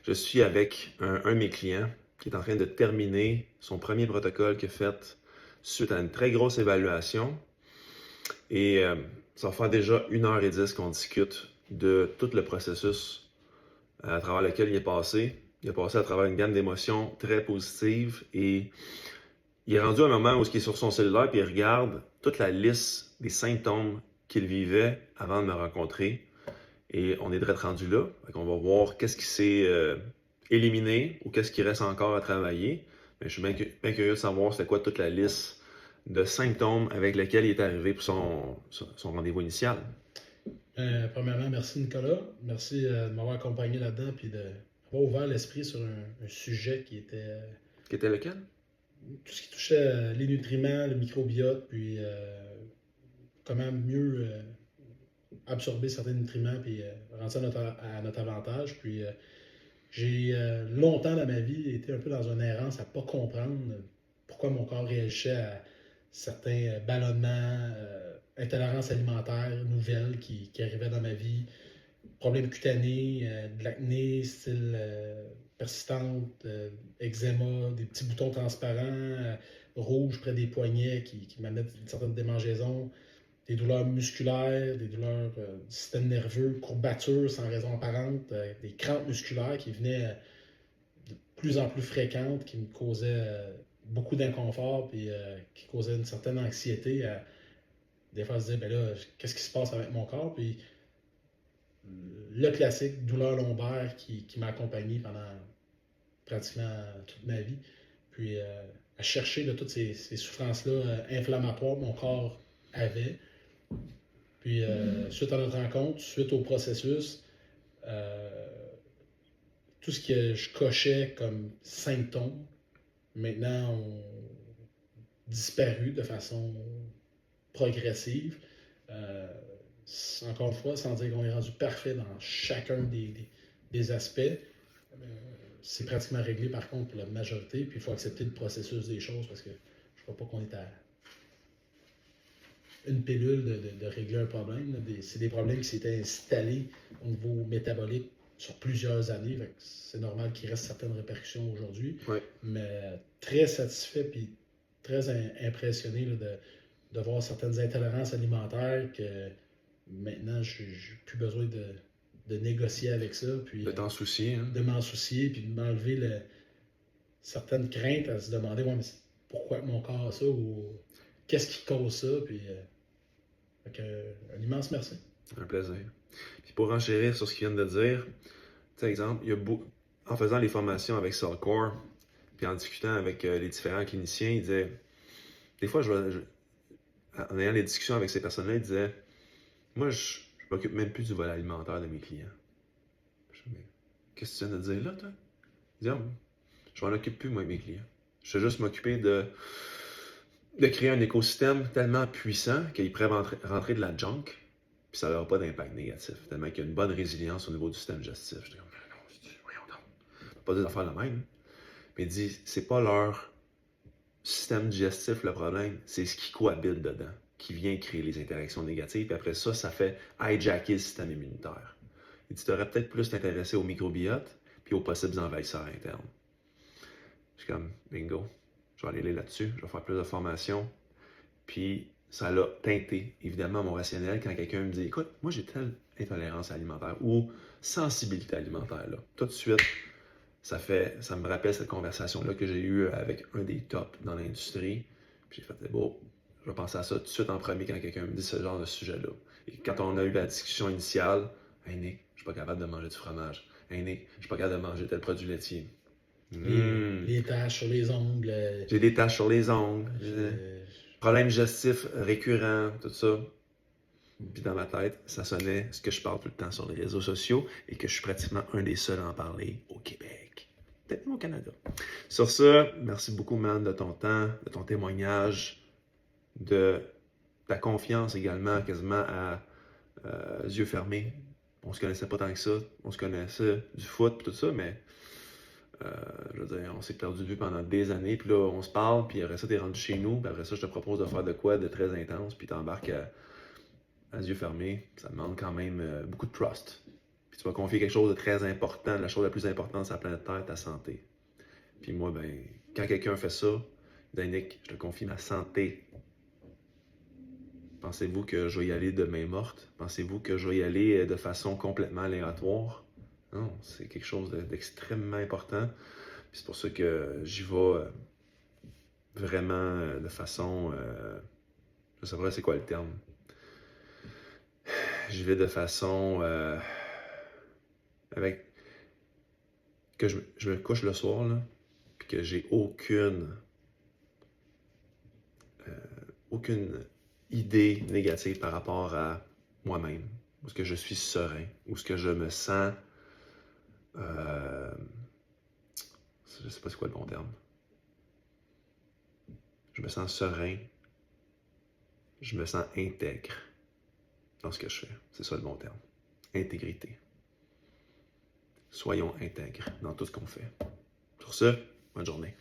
Je suis avec un de mes clients qui est en train de terminer son premier protocole qu'il a fait suite à une très grosse évaluation. Et ça va faire déjà 1h10 qu'on discute de tout le processus à travers lequel il est passé. Il a passé à travers une gamme d'émotions très positives et il est rendu à un moment où il est sur son cellulaire et il regarde toute la liste des symptômes qu'il vivait avant de me rencontrer. Et on est direct rendu là. On va voir qu'est-ce qui s'est éliminé ou qu'est-ce qui reste encore à travailler. Mais je suis bien curieux de savoir c'était quoi toute la liste de symptômes avec lesquels il est arrivé pour son rendez-vous initial. Premièrement, merci Nicolas. Merci de m'avoir accompagné là-dedans et d'avoir ouvert l'esprit sur un sujet qui était Qui était lequel? tout ce qui touchait les nutriments, le microbiote, puis comment mieux absorber certains nutriments puis rendre ça à notre avantage. Puis j'ai longtemps dans ma vie été un peu dans une errance à ne pas comprendre pourquoi mon corps réagissait à certains ballonnements, intolérances alimentaires nouvelles qui arrivaient dans ma vie, problèmes cutanés, de l'acné, style persistante, eczéma, des petits boutons transparents, rouges près des poignets qui m'amenaient une certaine démangeaison, des douleurs musculaires, des douleurs du système nerveux, courbatures sans raison apparente, des crampes musculaires qui venaient de plus en plus fréquentes, qui me causaient beaucoup d'inconfort puis qui causaient une certaine anxiété. Des fois, se dire, ben là, qu'est-ce qui se passe avec mon corps? Puis le classique, douleur lombaire qui m'a accompagné pendant pratiquement toute ma vie. Puis à chercher de toutes ces souffrances-là inflammatoires que mon corps avait. Puis, suite à notre rencontre, suite au processus, tout ce que je cochais comme symptômes, maintenant, ont disparu de façon progressive. Encore une fois, sans dire qu'on est rendu parfait dans chacun des aspects. C'est pratiquement réglé, par contre, pour la majorité. Puis, il faut accepter le processus des choses parce que je ne crois pas qu'on est à une pilule de régler un problème. C'est des problèmes qui s'étaient installés au niveau métabolique sur plusieurs années. C'est normal qu'il reste certaines répercussions aujourd'hui. Ouais. Mais très satisfait et très impressionné de voir certaines intolérances alimentaires que maintenant, je n'ai plus besoin de négocier avec ça. Puis, de t'en soucier. Hein? De m'en soucier puis de m'enlever certaines craintes à se demander ouais, mais pourquoi mon corps a ça ou qu'est-ce qui cause ça. Puis, un immense merci. Un plaisir. Puis pour enchérir sur ce qu'ils viennent de dire, tu sais, exemple, en faisant les formations avec Cellcore, puis en discutant avec les différents cliniciens, ils disaient, des fois, en ayant les discussions avec ces personnes-là, ils disaient, moi, je m'occupe même plus du volet alimentaire de mes clients. Je dis, mais qu'est-ce que tu viens de dire là, toi? Ils disent, je m'en occupe plus, moi, de mes clients. Je vais juste m'occuper de créer un écosystème tellement puissant qu'ils pourraient rentrer de la junk, puis ça n'aura pas d'impact négatif, tellement qu'il y a une bonne résilience au niveau du système digestif. Je dis, voyons donc, on peut pas dire d'affaires la même. Mais il dit, c'est pas leur système digestif le problème, c'est ce qui cohabite dedans, qui vient créer les interactions négatives, puis après ça, ça fait hijacker le système immunitaire. Il dit, tu aurais peut-être plus t'intéresser au microbiote, puis aux possibles envahisseurs internes. Je suis comme, bingo. Je vais aller là-dessus, je vais faire plus de formation. Puis ça l'a teinté, évidemment, mon rationnel quand quelqu'un me dit, écoute, moi j'ai telle intolérance alimentaire ou sensibilité alimentaire. Là. Tout de suite, ça me rappelle cette conversation-là que j'ai eue avec un des tops dans l'industrie. Puis j'ai fait, bon, je vais penser à ça tout de suite en premier quand quelqu'un me dit ce genre de sujet-là. Et quand on a eu la discussion initiale, hey Nick, je suis pas capable de manger du fromage. Hey Nick, je suis pas capable de manger tel produit laitier. Les taches sur les ongles. J'ai des taches sur les ongles. Problèmes digestifs récurrents, tout ça. Puis dans ma tête, ça sonnait ce que je parle tout le temps sur les réseaux sociaux et que je suis pratiquement un des seuls à en parler au Québec. Peut-être même au Canada. Sur ça, merci beaucoup, man, de ton temps, de ton témoignage, de ta confiance également, quasiment à yeux fermés. On se connaissait pas tant que ça. On se connaissait du foot et tout ça, mais je veux dire, on s'est perdu de vue pendant des années, puis là, on se parle, puis après ça, t'es rendu chez nous, puis après ça, je te propose de faire de quoi de très intense, puis t'embarques à yeux fermés. Ça demande quand même beaucoup de trust. Puis tu vas confier quelque chose de très important, la chose la plus importante sur la planète Terre, ta santé. Puis moi, ben, quand quelqu'un fait ça, Danick, je te confie ma santé. Pensez-vous que je vais y aller de main morte? Pensez-vous que je vais y aller de façon complètement aléatoire? Non, c'est quelque chose d'extrêmement important. Puis c'est pour ça que j'y vais vraiment de façon... je sais pas c'est quoi le terme. J'y vais de façon... avec... que je me couche le soir, là, puis que j'ai aucune idée négative par rapport à moi-même, où est-ce que je suis serein, où est-ce que je me sens, je sais pas c'est quoi le bon terme, je me sens serein, je me sens intègre dans ce que je fais, c'est ça le bon terme, intégrité. Soyons intègres dans tout ce qu'on fait. Sur ce, bonne journée.